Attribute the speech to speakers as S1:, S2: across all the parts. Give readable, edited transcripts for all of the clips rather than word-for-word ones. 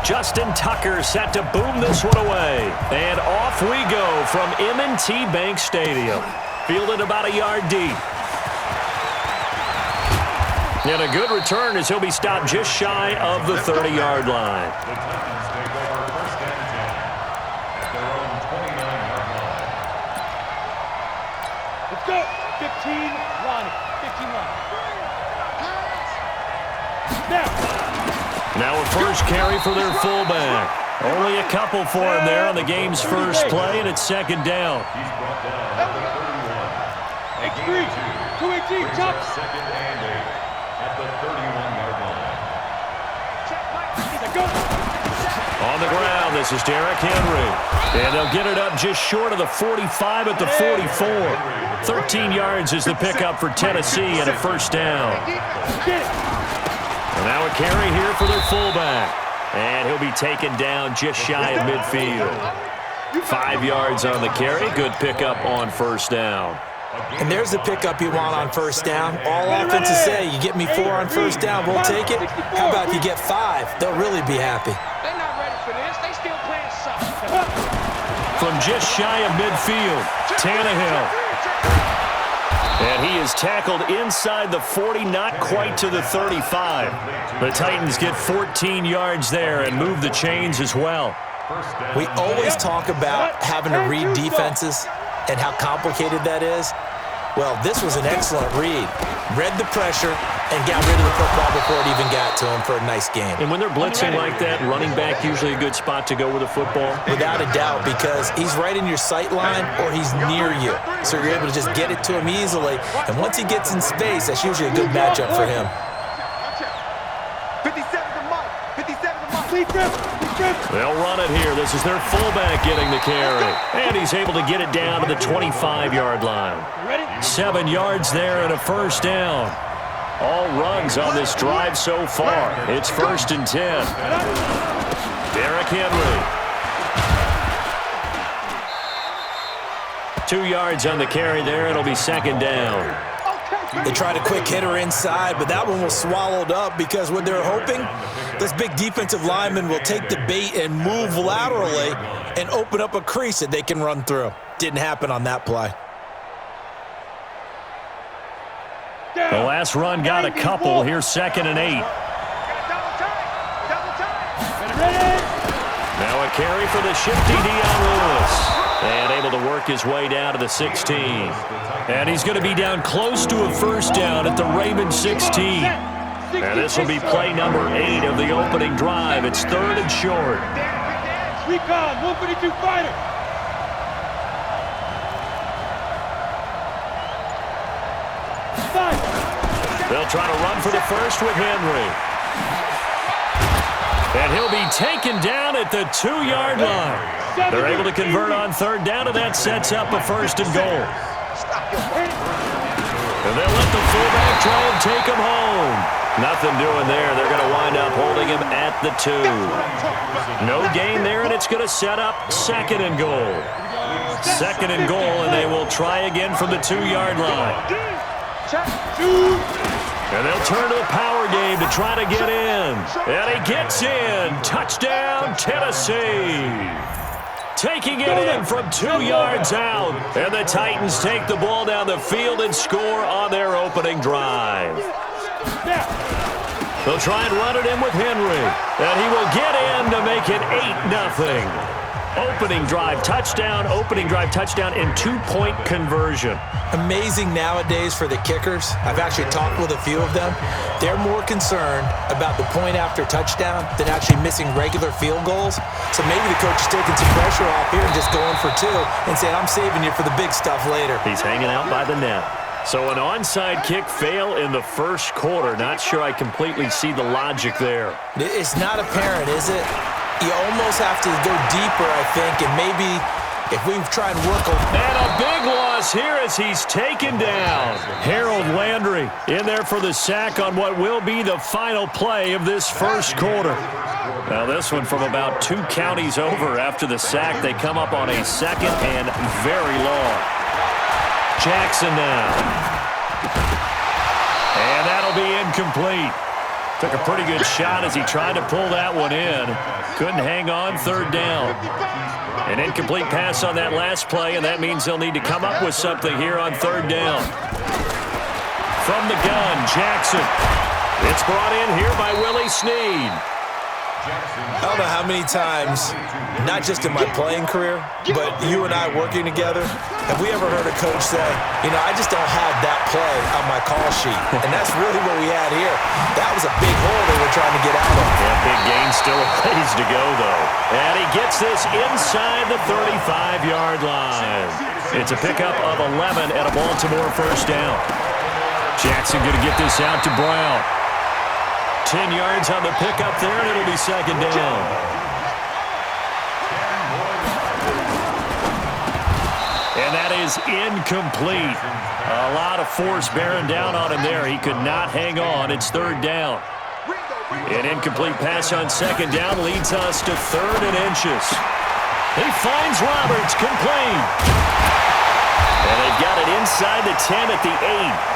S1: Justin Tucker set to boom this one away. And off we go from M&T Bank Stadium. Fielded about a yard deep. And a good return as he'll be stopped just shy of the 30-yard line.
S2: The Titans take over first and 10 at their own 29-yard line.
S3: Let's go. 15, Lonnie. 15, Lonnie.
S1: Now a first carry for their fullback. Only a couple for him there on the game's first play, and it's second down.
S2: He's brought down at the 31.
S3: X3, 218, jump.
S2: Second and 8 at the 31-yard line.
S1: On the ground, this is Derrick Henry. And they'll get it up just short of the 45 at the 44. 13 yards is the pickup for Tennessee and a first down. And now a carry here for their fullback. And he'll be taken down just shy of midfield. 5 yards on the carry. Good pickup on first down.
S4: And there's the pickup you want on first down. All offenses say, you get me 4 on first down, we'll take it. How about if you get 5? They'll really be happy.
S3: They're not ready for this. They still playing something.
S1: From just shy of midfield, Tannehill. And he is tackled inside the 40, not quite to the 35. The Titans get 14 yards there and move the chains as well.
S4: We always talk about having to read defenses and how complicated that is. Well, this was an excellent read. Read the pressure and got rid of the football before it even got to him for a nice game.
S1: And when they're blitzing like that, running back usually a good spot to go with the football.
S4: Without a doubt, because he's right in your sight line or he's near you. So you're able to just get it to him easily. And once he gets in space, that's usually a good matchup for him.
S3: 57 to Mike. 57 to Mike.
S1: They'll run it here. This is their fullback getting the carry. And he's able to get it down to the 25-yard line. 7 yards there and a first down. All runs on this drive so far. It's first and 10. Derrick Henry. 2 yards on the carry there. It'll be second down.
S4: They tried a quick hitter inside, but that one was swallowed up because what they're hoping, this big defensive lineman will take the bait and move laterally and open up a crease that they can run through. Didn't happen on that play.
S1: The last run got a couple. Here's second and 8. Now a carry for the shifty Dion Lewis. And able to work his way down to the 16. And he's going to be down close to a first down at the Raymond 16. And this will be play number 8 of the opening drive. It's third and short.
S3: Recon, 152 fighter.
S1: They'll try to run for the first with Henry. And he'll be taken down at the 2-yard line. They're able to convert on third down, and that sets up a first and goal. And they'll let the fullback try and take him home. Nothing doing there. They're going to wind up holding him at the 2. No gain there, and it's going to set up second and goal. Second and goal, and they will try again from the 2-yard line. And they'll turn to the power game to try to get in. And he gets in. Touchdown, Tennessee. Taking it in from 2 yards out. And the Titans take the ball down the field and score on their opening drive. They'll try and run it in with Henry. And he will get in to make it 8-0. Opening drive touchdown, and 2-point conversion.
S4: Amazing nowadays for the kickers. I've actually talked with a few of them. They're more concerned about the point after touchdown than actually missing regular field goals. So maybe the coach is taking some pressure off here and just going for 2 and saying, I'm saving you for the big stuff later.
S1: He's hanging out by the net. So an onside kick fail in the first quarter. Not sure I completely see the logic there.
S4: It's not apparent, is it? You almost have to go deeper, I think, and maybe if we try and work
S1: And a big loss here as he's taken down. Harold Landry in there for the sack on what will be the final play of this first quarter. Now this one from about 2 counties over after the sack. They come up on a second and very long. Jackson now. And that'll be incomplete. Took a pretty good shot as he tried to pull that one in. Couldn't hang on, third down. An incomplete pass on that last play, and that means they'll need to come up with something here on third down. From the gun, Jackson. It's brought in here by Willie Snead.
S4: I don't know how many times, not just in my playing career, but you and I working together, have we ever heard a coach say, you know, I just don't have that play on my call sheet. And that's really what we had here. That was a big hole they were trying to get out of.
S1: Yeah, big gain, still a ways to go, though. And he gets this inside the 35-yard line. It's a pickup of 11 at a Baltimore first down. Jackson going to get this out to Brown. 10 yards on the pickup there, and it'll be second down. And that is incomplete. A lot of force bearing down on him there. He could not hang on. It's third down. An incomplete pass on second down leads us to third and inches. He finds Roberts, complete. And they've got it inside the 10 at the 8.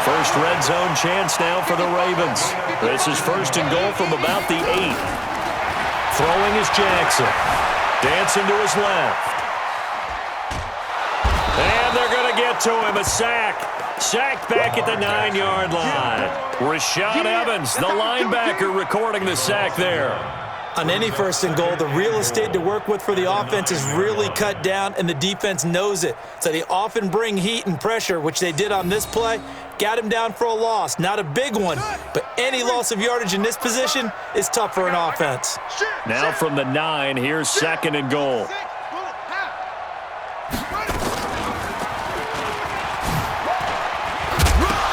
S1: First red zone chance now for the Ravens. This is first and goal from about the 8. Throwing is Jackson. Dancing to his left. And they're going to get to him. A sack. Sacked back at the 9-yard line. Rashaan Evans, the linebacker, recording the sack there.
S4: On any first and goal, the real estate to work with for the offense is really cut down, and the defense knows it. So they often bring heat and pressure, which they did on this play. Got him down for a loss. Not a big one, but any loss of yardage in this position is tough for an offense.
S1: Now from the 9, here's second and goal.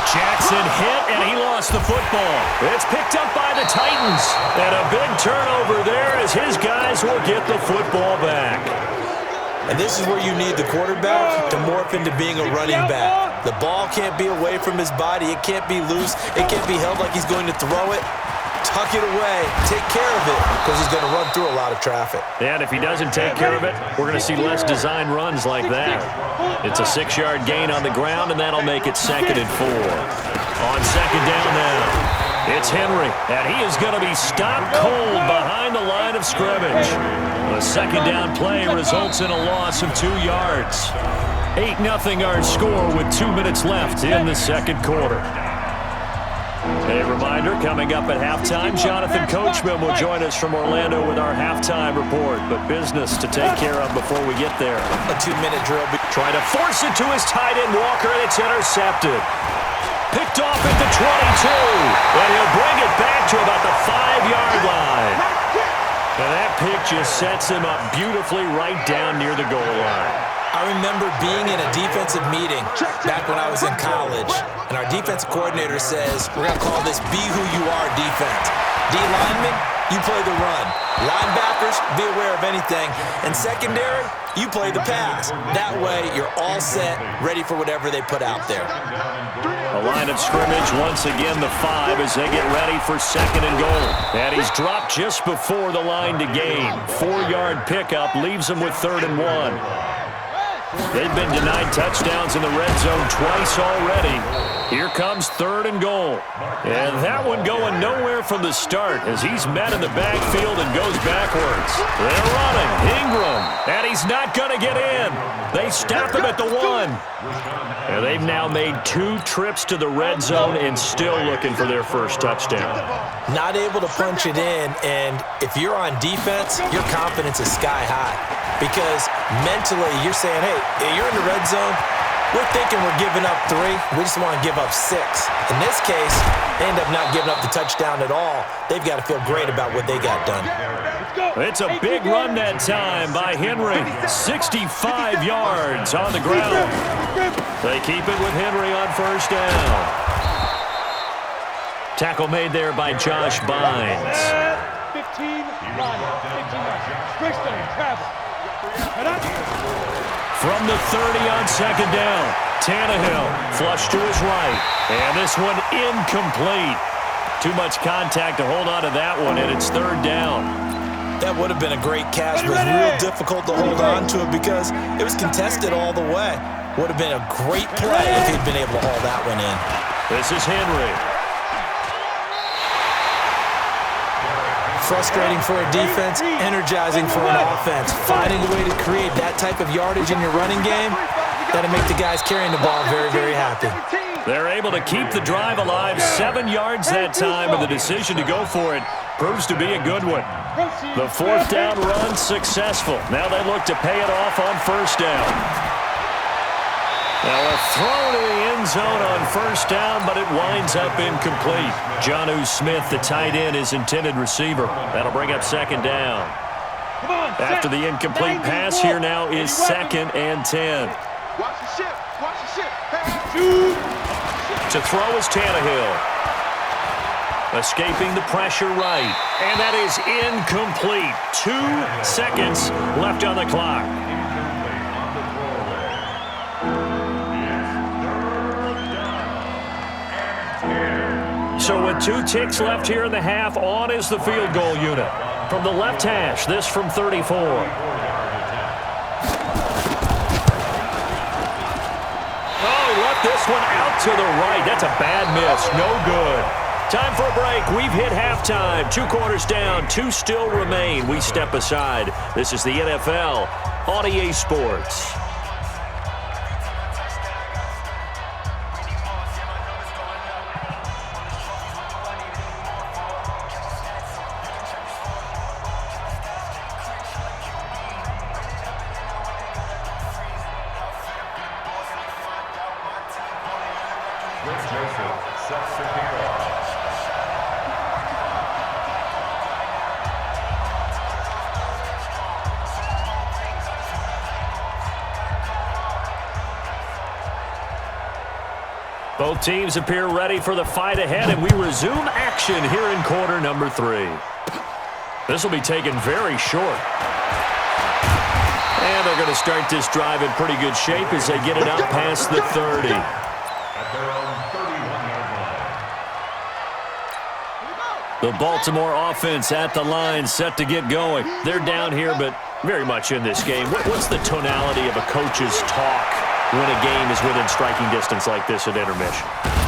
S1: Jackson hit, and he lost the football. It's picked up by the Titans. And a big turnover there as his guys will get the football back.
S4: And this is where you need the quarterback to morph into being a running back. The ball can't be away from his body. It can't be loose. It can't be held like he's going to throw it. Tuck it away. Take care of it because he's going to run through a lot of traffic.
S1: And if he doesn't take care of it, we're going to see less design runs like that. It's a 6-yard gain on the ground, and that'll make it second and 4. On second down now, it's Henry, and he is going to be stopped cold behind the line of scrimmage. The second down play results in a loss of 2 yards. 8-0 our score with 2 minutes left in the second quarter. A reminder, coming up at halftime, Jonathan Coachman will join us from Orlando with our halftime report, but business to take care of before we get there.
S4: A 2-minute drill.
S1: Trying to force it to his tight end, Walker, and it's intercepted. Picked off at the 22, and he'll bring it back to about the 5-yard line. And that pick just sets him up beautifully right down near the goal line.
S4: I remember being in a defensive meeting back when I was in college, and our defensive coordinator says, we're going to call this Be Who You Are defense. D-linemen, you play the run. Linebackers, be aware of anything. And secondary, you play the pass. That way, you're all set, ready for whatever they put out there.
S1: A line of scrimmage, once again the 5 as they get ready for second and goal. And he's dropped just before the line to gain. 4-yard pickup leaves him with third and 1. They've been denied touchdowns in the red zone twice already. Here comes third and goal. And that one going nowhere from the start as he's met in the backfield and goes backwards. They're running. Ingram. And he's not going to get in. They stop him at the 1. And they've now made 2 trips to the red zone and still looking for their first touchdown.
S4: Not able to punch it in, and if you're on defense, your confidence is sky high. Because mentally, you're saying, hey, you're in the red zone. We're thinking we're giving up 3. We just want to give up 6. In this case, they end up not giving up the touchdown at all. They've got to feel great about what they got done.
S1: It's a big run that time by Henry. 65 yards on the ground. They keep it with Henry on first down. Tackle made there by Josh Bynes.
S3: 15 travel.
S1: From the 30 on second down, Tannehill flush to his right. And this one incomplete. Too much contact to hold on to that one, and it's third down.
S4: That would have been a great catch, but it was real difficult to hold on to it because it was contested all the way. Would have been a great play if he'd been able to haul that one in.
S1: This is Henry.
S4: Frustrating for a defense, energizing for an offense. Finding a way to create that type of yardage in your running game, that'll make the guys carrying the ball very, very happy.
S1: They're able to keep the drive alive, 7 yards that time, and the decision to go for it proves to be a good one. The 4th down run successful. Now they look to pay it off on 1st down. Now a throw to the end zone on 1st down, but it winds up incomplete. Jonnu Smith, the tight end, is intended receiver. That'll bring up 2nd down. After the incomplete pass, here now is 2nd and 10.
S3: Watch the ship. Watch the ship.
S1: To throw is Tannehill. Escaping the pressure right. And that is incomplete. 2 seconds left on the clock. So with 2 ticks left here in the half, on is the field goal unit. From the left hash, this from 34. This one out to the right. That's a bad miss. No good. Time for a break. We've hit halftime. 2 quarters down. 2 still remain. We step aside. This is the NFL on EA Sports. Both teams appear ready for the fight ahead, and we resume action here in quarter number 3. This will be taken very short. And they're going to start this drive in pretty good shape as they get it out past the 30.
S2: At their own 31-yard line.
S1: The Baltimore offense at the line, set to get going. They're down here, but very much in this game. What's the tonality of a coach's talk when a game is within striking distance like this at intermission?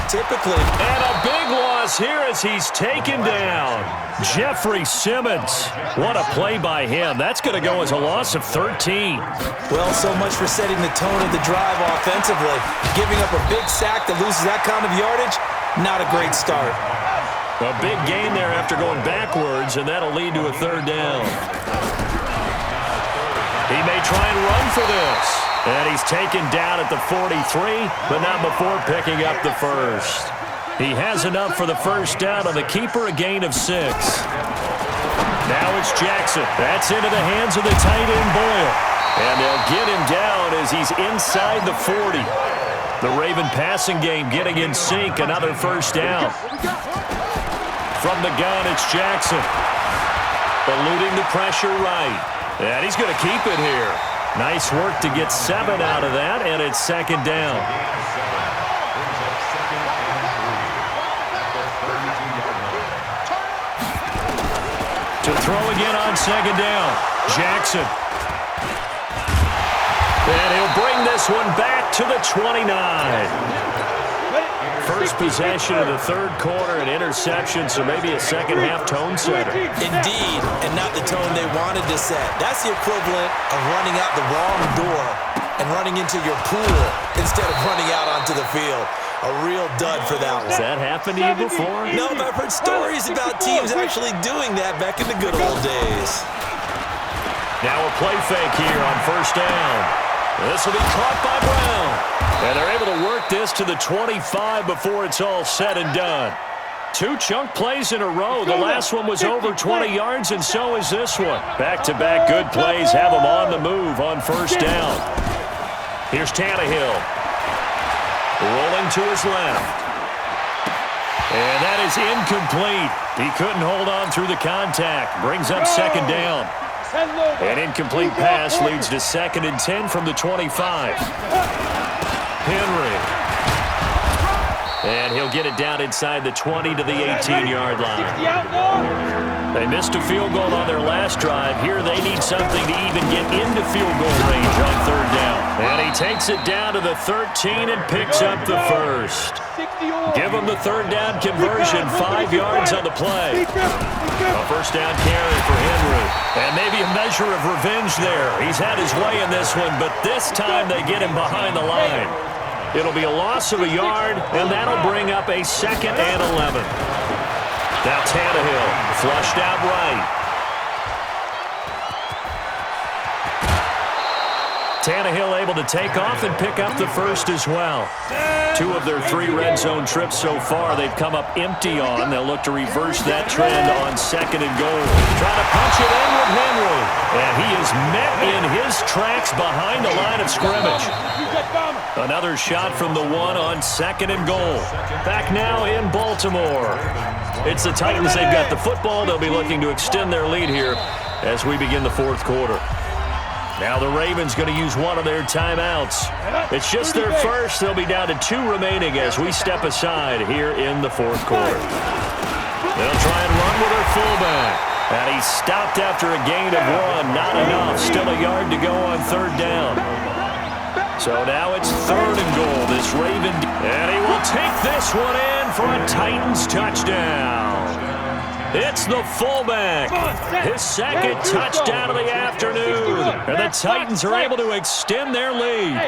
S4: Typically.
S1: And a big loss here as he's taken down. Jeffrey Simmons. What a play by him. That's going to go as a loss of 13.
S4: Well, so much for setting the tone of the drive offensively. Giving up a big sack that loses that kind of yardage, not a great start.
S1: A big gain there after going backwards, and that'll lead to a 3rd down. He may try and run for this. And he's taken down at the 43, but not before picking up the first. He has enough for the 1st down on the keeper, a gain of 6. Now it's Jackson. That's into the hands of the tight end, Boyle. And they'll get him down as he's inside the 40. The Raven passing game getting in sync, another 1st down. From the gun, it's Jackson. Eluding the pressure right. And he's going to keep it here. Nice work to get 7 out of that, and it's 2nd down. To throw again on 2nd down, Jackson. And he'll bring this one back to the 29. First possession of the 3rd quarter, an interception, so maybe a second-half tone setter.
S4: Indeed, and not the tone they wanted to set. That's the equivalent of running out the wrong door and running into your pool instead of running out onto the field. A real dud for that one.
S1: Has that happened to you before?
S4: No, but I've heard stories about teams actually doing that back in the good old days.
S1: Now a play fake here on 1st down. This will be caught by Brown. And they're able to work this to the 25 before it's all said and done. 2 chunk plays in a row. The last one was over 20 yards, and so is this one. Back-to-back good plays have them on the move on 1st down. Here's Tannehill. Rolling to his left. And that is incomplete. He couldn't hold on through the contact. Brings up 2nd down. An incomplete pass leads to 2nd and 10 from the 25. Henry. And he'll get it down inside the 20 to the 18-yard line. They missed a field goal on their last drive. Here they need something to even get into field goal range on third down. And he takes it down to the 13 and picks up the first. Give him the third down conversion, 5 yards on the play. A first down carry for Henry. And maybe a measure of revenge there. He's had his way in this one, but this time they get him behind the line. It'll be a loss of a yard, and that'll bring up a 2nd and 11. Now Tannehill, flushed out right. Tannehill able to take off and pick up the first as well. 2 of their 3 red zone trips so far they've come up empty on. They'll look to reverse that trend on 2nd and goal. Trying to punch it in with Henry. And he is met in his tracks behind the line of scrimmage. Another shot from the 1 on 2nd and goal. Back now in Baltimore. It's the Titans. They've got the football. They'll be looking to extend their lead here as we begin the 4th quarter. Now the Ravens going to use one of their timeouts. It's just their first. They'll be down to 2 remaining as we step aside here in the 4th quarter. They'll try and run with their fullback. And he's stopped after a gain of 1. Not enough. Still a yard to go on third down. So now it's 3rd and goal. This Raven. And he will take this one in for a Titans touchdown. It's the fullback. His 2nd touchdown of the afternoon. And the Titans are able to extend their lead.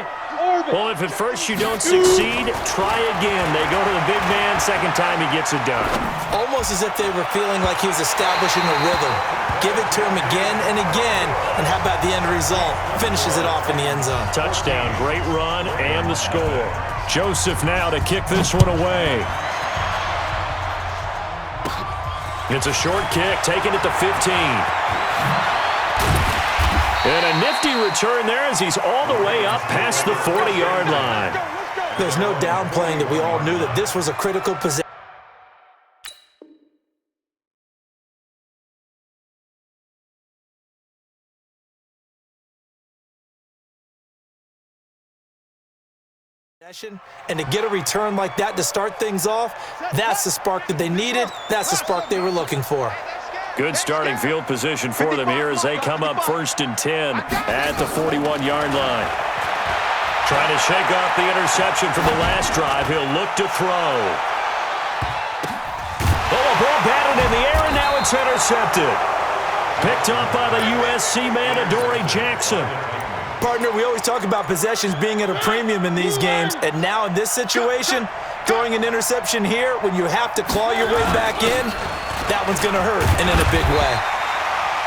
S1: Well, if at first you don't succeed, try again. They go to the big man. 2nd time he gets it done.
S4: Almost as if they were feeling like he was establishing a rhythm. Give it to him again and again. And how about the end result? Finishes it off in the end zone.
S1: Touchdown, great run, and the score. Joseph now to kick this one away. It's a short kick, taking it to 15. And a nifty return there as he's all the way up past the 40-yard line.
S4: There's no downplaying that we all knew that this was a critical possession. And to get a return like that to start things off, that's the spark that they needed. That's the spark they were looking for.
S1: Good starting field position for them here as they come up 1st and 10 at the 41-yard line. Trying to shake off the interception from the last drive. He'll look to throw. Oh, a ball batted in the air, and now it's intercepted. Picked up by the USC man, Adoree Jackson.
S4: Partner, we always talk about possessions being at a premium in these games, and now in this situation, throwing an interception here when you have to claw your way back in, that one's going to hurt, and in a big way.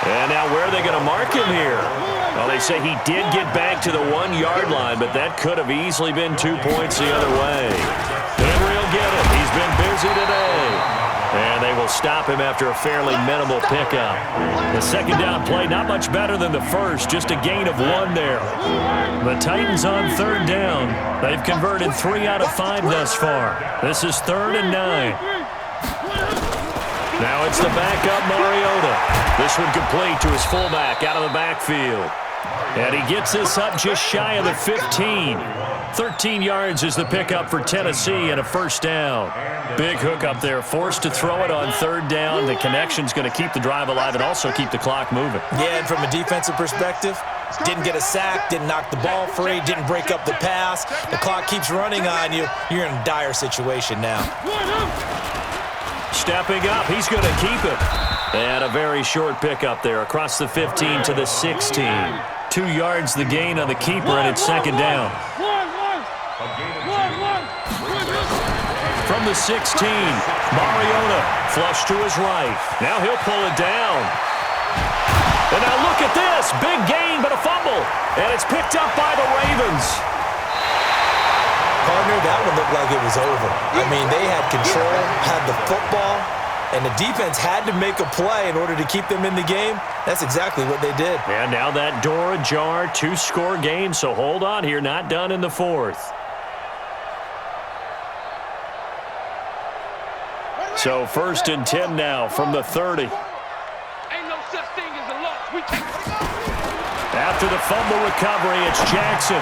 S1: And now where are they going to mark him here? Well, they say he did get back to the 1-yard line, but that could have easily been 2 points the other way. Henry will get it. He's been busy today. And they will stop him after a fairly minimal pickup. The 2nd down play, not much better than the first, just a gain of 1 there. The Titans on 3rd down. They've converted 3 out of 5 thus far. This is 3rd and 9. Now it's the backup Mariota. This one complete to his fullback out of the backfield. And he gets this up just shy of the 15. 13 yards is the pickup for Tennessee and a first down. Big hook up there, forced to throw it on 3rd down. The connection's going to keep the drive alive and also keep the clock moving.
S4: Yeah, and from a defensive perspective, didn't get a sack, didn't knock the ball free, didn't break up the pass. The clock keeps running on you. You're in a dire situation now.
S1: Stepping up, he's going to keep it. And a very short pickup there across the 15 to the 16. 2 yards the gain on the keeper, and it's 2nd down. From the 16, Mariota flush to his right. Now he'll pull it down. And now look at this. Big gain, but a fumble. And it's picked up by the Ravens.
S4: Partner, that one looked like it was over. I mean, they had control, had the football, and the defense had to make a play in order to keep them in the game. That's exactly what they did.
S1: And now that door ajar, 2-score game, so hold on here, not done in the 4th. So 1st and 10 now from the 30.
S3: Ain't no such thing as a loss. We take it.
S1: After the fumble recovery, it's Jackson.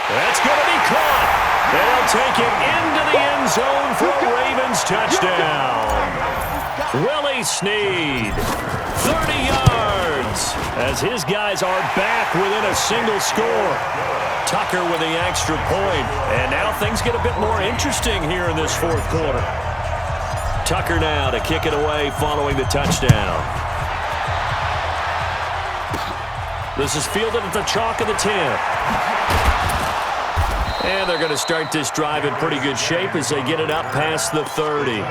S1: That's going to be caught. They'll take it into the end zone for a Ravens touchdown. Willie Snead, 30 yards, as his guys are back within a single score. Tucker with the extra point, and now things get a bit more interesting here in this fourth quarter. Tucker now to kick it away following the touchdown. This is fielded at the chalk of the 10. And they're going to start this drive in pretty good shape as they get it up past the 30.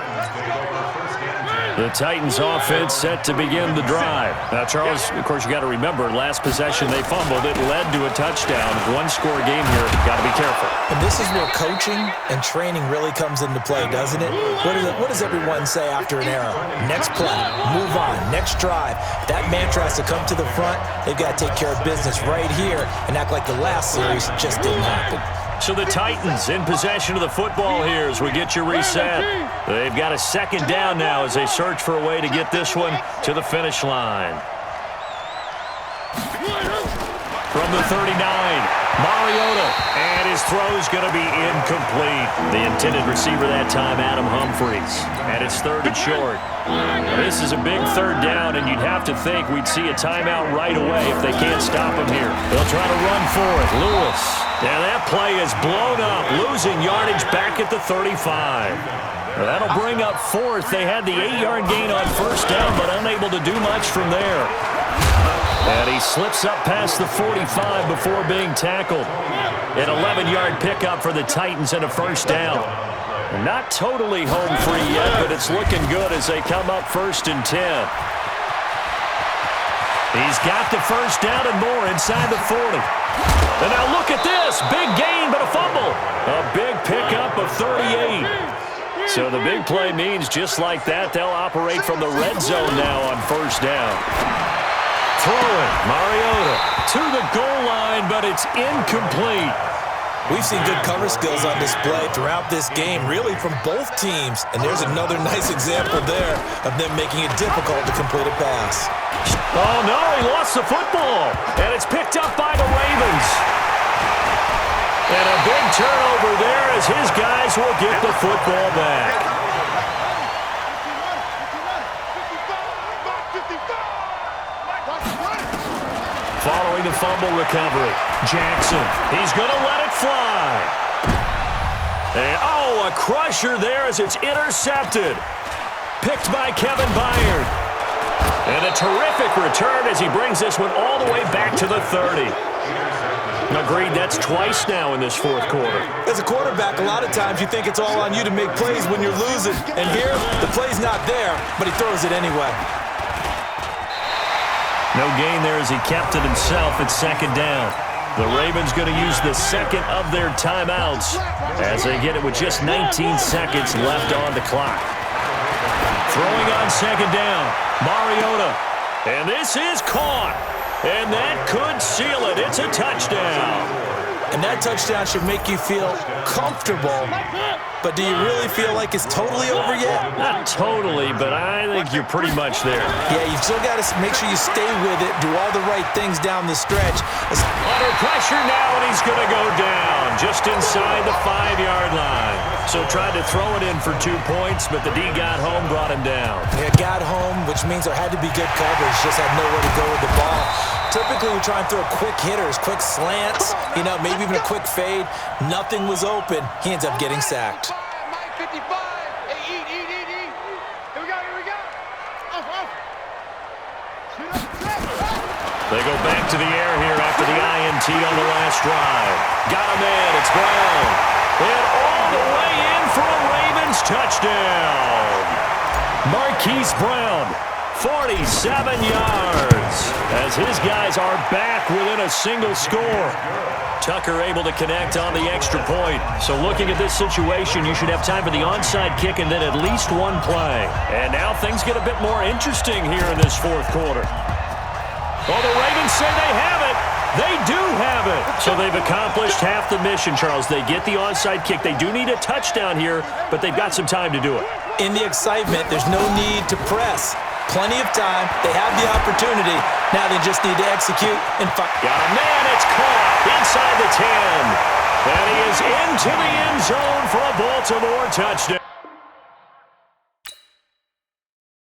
S1: The Titans offense set to begin the drive. Now, Charles, of course, you got to remember, last possession they fumbled. It led to a touchdown. One-score game here. Got to be careful.
S4: And this is where coaching and training really comes into play, doesn't it? What does everyone say after an error? Next play, move on, next drive. That mantra has to come to the front. They've got to take care of business right here and act like the last series just didn't happen.
S1: So the Titans in possession of the football here as we get you reset. They've got a second down now as they search for a way to get this one to the finish line. From the 39, Mariota, and his throw's going to be incomplete. The intended receiver that time, Adam Humphries, and it's third and short. This is a big third down, and you'd have to think we'd see a timeout right away if they can't stop him here. They'll try to run for it. Lewis. Now that play is blown up, losing yardage back at the 35. That'll bring up fourth. They had the 8-yard gain on first down, but unable to do much from there. And he slips up past the 45 before being tackled. An 11-yard pickup for the Titans and a first down. Not totally home free yet, but it's looking good as they come up first and 10. He's got the first down and more inside the 40. And now look at this. Big gain, but a fumble. A big pickup of 38. So the big play means just like that, they'll operate from the red zone now on first down. Throwing, Mariota to the goal line, but it's incomplete.
S4: We've seen good cover skills on display throughout this game, really from both teams. And there's another nice example there of them making it difficult to complete a pass.
S1: Oh, no, he lost the football. And it's picked up by the Ravens. And a big turnover there as his guys will get the football back. Following the fumble recovery, Jackson, he's going to let it fly. And, oh, a crusher there as it's intercepted. Picked by Kevin Byard. And a terrific return as he brings this one all the way back to the 30. Agreed, that's twice now in this fourth quarter.
S4: As a quarterback, a lot of times you think it's all on you to make plays when you're losing. And here, the play's not there, but he throws it anyway.
S1: No gain there as he kept it himself at second down. The Ravens going to use the second of their timeouts as they get it with just 19 seconds left on the clock. Throwing on second down, Mariota. And this is caught. And that could seal it. It's a touchdown.
S4: And that touchdown should make you feel comfortable. But do you really feel like it's totally over yet?
S1: Not totally, but I think you're pretty much there.
S4: Yeah, you've still got to make sure you stay with it, do all the right things down the stretch.
S1: Under pressure now, and he's going to go down just inside the 5-yard line. So tried to throw it in for 2 points, but the D got home, brought him down.
S4: Yeah, got home, which means there had to be good coverage, just had nowhere to go with the ball. Typically, we try and throw quick hitters, quick slants, maybe even a quick fade. Nothing was open. He ends up getting sacked.
S3: Mike 55. Hey, eat. Here we go.
S1: They go back to the air here after the INT on the last drive. Got him in. It's Brown. And all the way in for a Ravens touchdown. Marquise Brown, 47 yards, as his guys are back within a single score. Tucker able to connect on the extra point. So looking at this situation, you should have time for the onside kick and then at least one play. And now things get a bit more interesting here in this fourth quarter. Well, the Ravens say they have it. They do have it. So they've accomplished half the mission, Charles. They get the onside kick. They do need a touchdown here, but they've got some time to do it.
S4: In the excitement, there's no need to press. Plenty of time. They have the opportunity. Now they just need to execute and
S1: got a man. It's caught inside the 10. And he is into the end zone for a Baltimore touchdown.